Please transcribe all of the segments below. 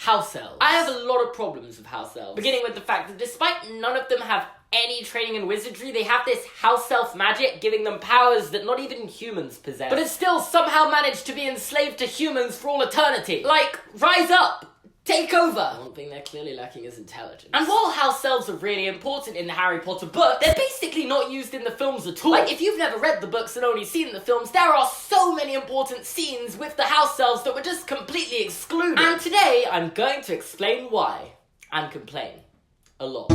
House Elves. I have a lot of problems with House Elves, beginning with the fact that despite none of them have any training in wizardry, they have this house elf magic giving them powers that not even humans possess. But it's still somehow managed to be enslaved to humans for all eternity. Like, rise up! Take over! One thing they're clearly lacking is intelligence. And while house elves are really important in the Harry Potter book, they're basically not used in the films at all. Like, if you've never read the books and only seen the films, there are so many important scenes with the house elves that were just completely excluded. And today, I'm going to explain why. And complain. A lot.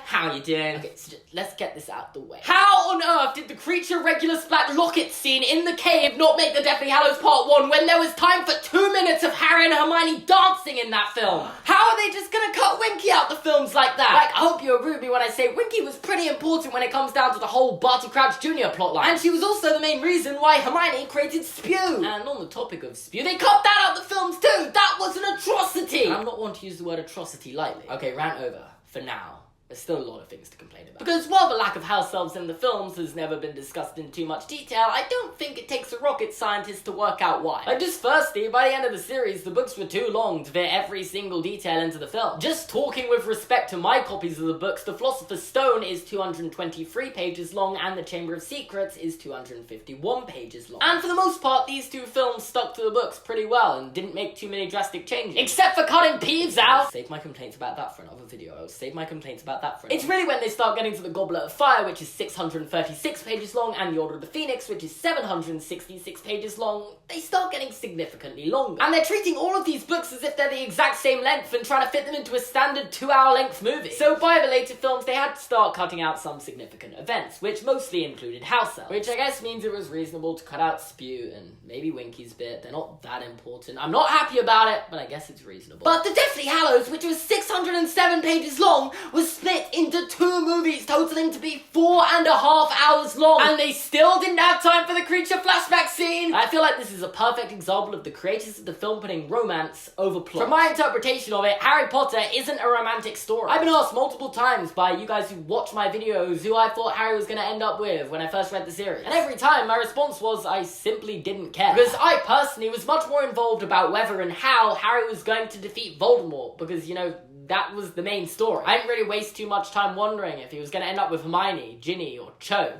How are you doing? Okay, so let's get this out the way. How on earth did the Kreacher Regulus Black Locket scene in the cave not make the Deathly Hallows Part 1 when there was time for 2 minutes of Harry and Hermione dancing in that film? How are they just gonna cut Winky out the films like that? Like, I hope you agree with me when I say Winky was pretty important when it comes down to the whole Barty Crouch Jr. plotline. And she was also the main reason why Hermione created Spew. And on the topic of Spew, they cut that out of the films too! That was an atrocity! I'm not one to use the word atrocity lightly. Okay, rant over. For now. There's still a lot of things to complain about. Because while the lack of house elves in the films has never been discussed in too much detail, I don't think it takes a rocket scientist to work out why. Like, just firstly, by the end of the series, the books were too long to fit every single detail into the film. Just talking with respect to my copies of the books, The Philosopher's Stone is 223 pages long, and The Chamber of Secrets is 251 pages long. And for the most part, these two films stuck to the books pretty well, and didn't make too many drastic changes. Except for cutting Peeves out! I'll save my complaints about that for another video. I'll save my complaints about that for another. It's really when they start getting to the Goblet of Fire, which is 636 pages long, and the Order of the Phoenix, which is 766 pages long, they start getting significantly longer. And they're treating all of these books as if they're the exact same length and trying to fit them into a standard 2-hour length movie. So by the later films, they had to start cutting out some significant events, which mostly included House Elves, which I guess means it was reasonable to cut out Spew and maybe Winky's bit. They're not that important. I'm not happy about it, but I guess it's reasonable. But the Deathly Hallows, which was 607 pages long, was split into 2 movies totaling to be 4.5 hours long, and they still didn't have time for the Kreacher flashback scene. I feel like this is a perfect example of the creators of the film putting romance over plot. From my interpretation of it, Harry Potter isn't a romantic story. I've been asked multiple times by you guys who watch my videos who I thought Harry was gonna end up with when I first read the series, and every time my response was I simply didn't care, because I personally was much more involved about whether and how Harry was going to defeat Voldemort, because, you know, that was the main story. I didn't really waste too much time wondering if he was going to end up with Hermione, Ginny, or Cho.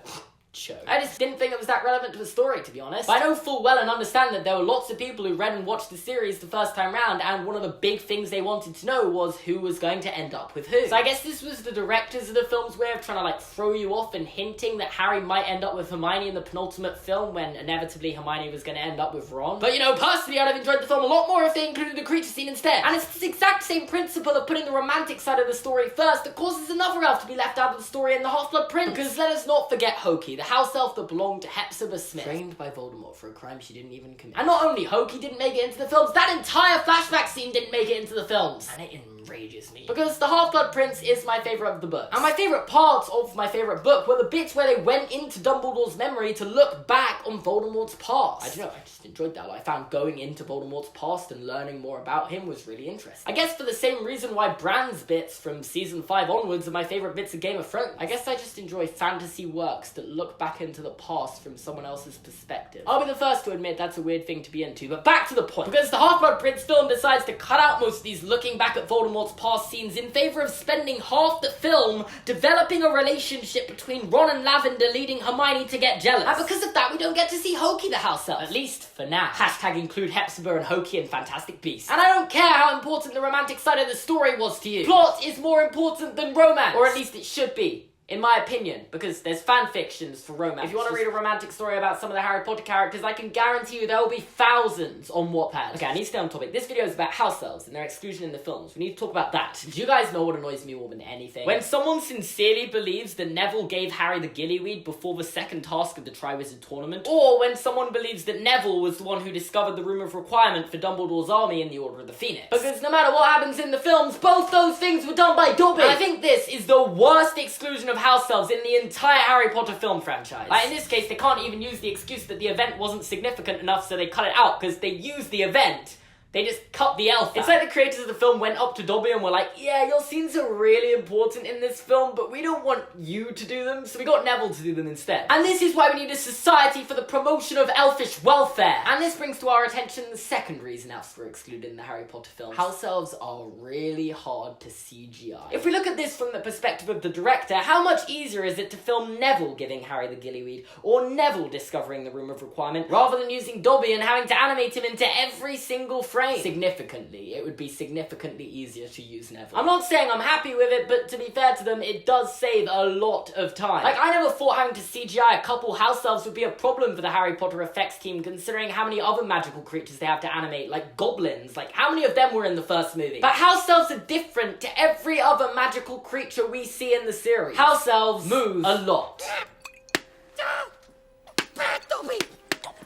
I just didn't think it was that relevant to the story, to be honest. But I know full well and understand that there were lots of people who read and watched the series the first time round, and one of the big things they wanted to know was who was going to end up with who. So I guess this was the directors of the film's way of trying to, like, throw you off and hinting that Harry might end up with Hermione in the penultimate film, when inevitably Hermione was going to end up with Ron. But, you know, personally, I'd have enjoyed the film a lot more if they included the Kreacher scene instead. And it's this exact same principle of putting the romantic side of the story first that causes another elf to be left out of the story in The Half-Blood Prince. Because let us not forget Hokey, the house elf that belonged to Hepzibah Smith, trained by Voldemort for a crime she didn't even commit. And not only Hokey didn't make it into the films, that entire flashback scene didn't make it into the films. And it enrages me. Because The Half-Blood Prince is my favourite of the books. And my favourite parts of my favourite book were the bits where they went into Dumbledore's memory to look back on Voldemort's past. I don't know, I just enjoyed that. I found going into Voldemort's past and learning more about him was really interesting. I guess for the same reason why Bran's bits from season 5 onwards are my favourite bits of Game of Thrones. I guess I just enjoy fantasy works that look back into the past from someone else's perspective. I'll be the first to admit that's a weird thing to be into, but back to the point. Because the Half-Blood Prince film decides to cut out most of these looking back at Voldemort's past scenes in favour of spending half the film developing a relationship between Ron and Lavender, leading Hermione to get jealous. And because of that, we don't get to see Hokey the house elf. At least for now. Hashtag include Hepzibah and Hokey in Fantastic Beasts. And I don't care how important the romantic side of the story was to you. Plot is more important than romance. Or at least it should be. In my opinion, because there's fan fictions for romance. If you want to read a romantic story about some of the Harry Potter characters, I can guarantee you there will be thousands on Wattpad. Okay, I need to stay on topic. This video is about house elves and their exclusion in the films. We need to talk about that. Do you guys know what annoys me more than anything? When someone sincerely believes that Neville gave Harry the gillyweed before the second task of the Triwizard Tournament, or when someone believes that Neville was the one who discovered the Room of Requirement for Dumbledore's army in the Order of the Phoenix. Because no matter what happens in the films, both those things were done by Dobby. And I think this is the worst exclusion of house elves in the entire Harry Potter film franchise. Like, in this case, they can't even use the excuse that the event wasn't significant enough, so they cut it out, because they use the event They just cut the elf out. It's like the creators of the film went up to Dobby and were like, yeah, your scenes are really important in this film, but we don't want you to do them, so we got Neville to do them instead. And this is why we need a society for the promotion of elfish welfare. And this brings to our attention the second reason elves were excluded in the Harry Potter films. House elves are really hard to CGI. If we look at this from the perspective of the director, how much easier is it to film Neville giving Harry the gillyweed, or Neville discovering the Room of Requirement, rather than using Dobby and having to animate him into every single frame? Significantly, it would be significantly easier to use Neville. I'm not saying I'm happy with it, but to be fair to them, it does save a lot of time. Like, I never thought having to CGI a couple house elves would be a problem for the Harry Potter effects team, considering how many other magical creatures they have to animate, like goblins. Like, how many of them were in the first movie? But house elves are different to every other magical creature we see in the series. House elves move a lot.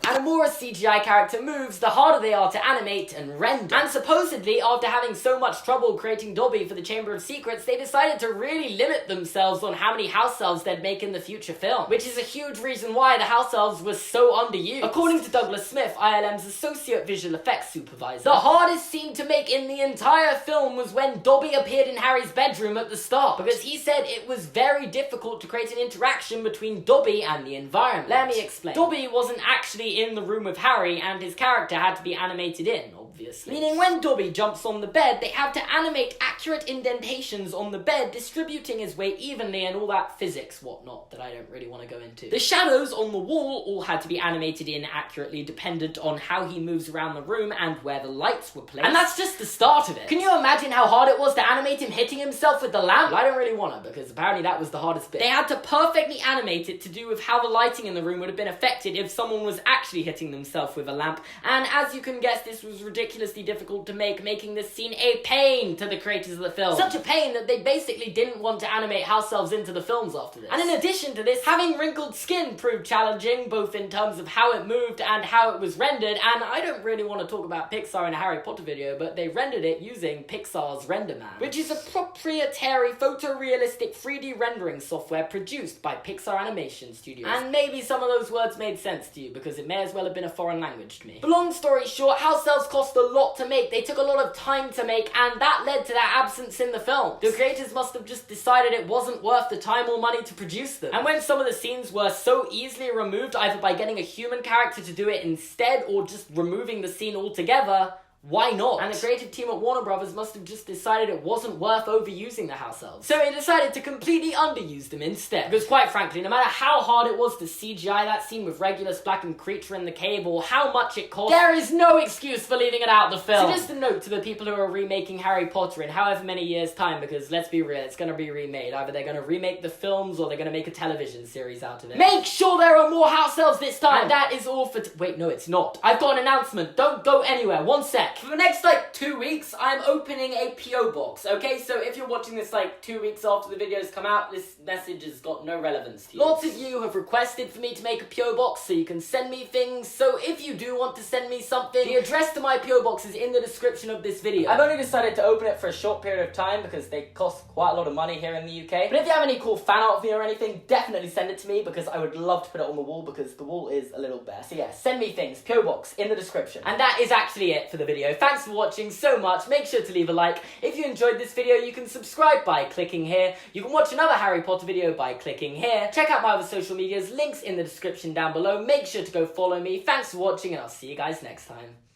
And the more a CGI character moves, the harder they are to animate and render. And supposedly, after having so much trouble creating Dobby for the Chamber of Secrets, they decided to really limit themselves on how many house elves they'd make in the future film. Which is a huge reason why the house elves were so underused. According to Douglas Smith, ILM's Associate Visual Effects Supervisor, the hardest scene to make in the entire film was when Dobby appeared in Harry's bedroom at the start. Because he said it was very difficult to create an interaction between Dobby and the environment. Let me explain. Dobby wasn't actually in the room with Harry, and his character had to be animated in, obviously. Meaning when Dobby jumps on the bed, they have to animate accurate indentations on the bed, distributing his weight evenly and all that physics whatnot that I don't really want to go into. The shadows on the wall all had to be animated in accurately, dependent on how he moves around the room and where the lights were placed. And that's just the start of it. Can you imagine how hard it was to animate him hitting himself with the lamp? Well, I don't really want to, because apparently that was the hardest bit. They had to perfectly animate it to do with how the lighting in the room would have been affected if someone was actually hitting themselves with a lamp, and as you can guess, this was ridiculously difficult to make, making this scene a pain to the creators of the film. Such a pain that they basically didn't want to animate house elves into the films after this. And in addition to this, having wrinkled skin proved challenging, both in terms of how it moved and how it was rendered, and I don't really want to talk about Pixar in a Harry Potter video, but they rendered it using Pixar's RenderMan, which is a proprietary photorealistic 3D rendering software produced by Pixar Animation Studios. And maybe some of those words made sense to you, because it may as well have been a foreign language to me. But long story short, house elves cost a lot to make. They took a lot of time to make, and that led to their absence in the film. The creators must have just decided it wasn't worth the time or money to produce them. And when some of the scenes were so easily removed, either by getting a human character to do it instead or just removing the scene altogether, why not? And the creative team at Warner Brothers must have just decided it wasn't worth overusing the house elves. So they decided to completely underuse them instead. Because quite frankly, no matter how hard it was to CGI that scene with Regulus Black and Kreacher in the cave, or how much it cost, there is no excuse for leaving it out of the film. So just a note to the people who are remaking Harry Potter in however many years' time, because let's be real, it's gonna be remade. Either they're gonna remake the films or they're gonna make a television series out of it. Make sure there are more house elves this time! And that is all for wait, no, it's not. I've got an announcement. Don't go anywhere. One sec. For the next, 2 weeks, I'm opening a P.O. box, okay? So if you're watching this, 2 weeks after the videos come out, this message has got no relevance to you. Lots of you have requested for me to make a P.O. box so you can send me things, so if you do want to send me something, the address to my P.O. box is in the description of this video. I've only decided to open it for a short period of time because they cost quite a lot of money here in the UK. But if you have any cool fan art of me or anything, definitely send it to me, because I would love to put it on the wall, because the wall is a little bare. So yeah, send me things. P.O. box in the description. And that is actually it for the video. Thanks for watching so much. Make sure to leave a like. If you enjoyed this video, you can subscribe by clicking here. You can watch another Harry Potter video by clicking here. Check out my other social medias, links in the description down below. Make sure to go follow me. Thanks for watching, and I'll see you guys next time.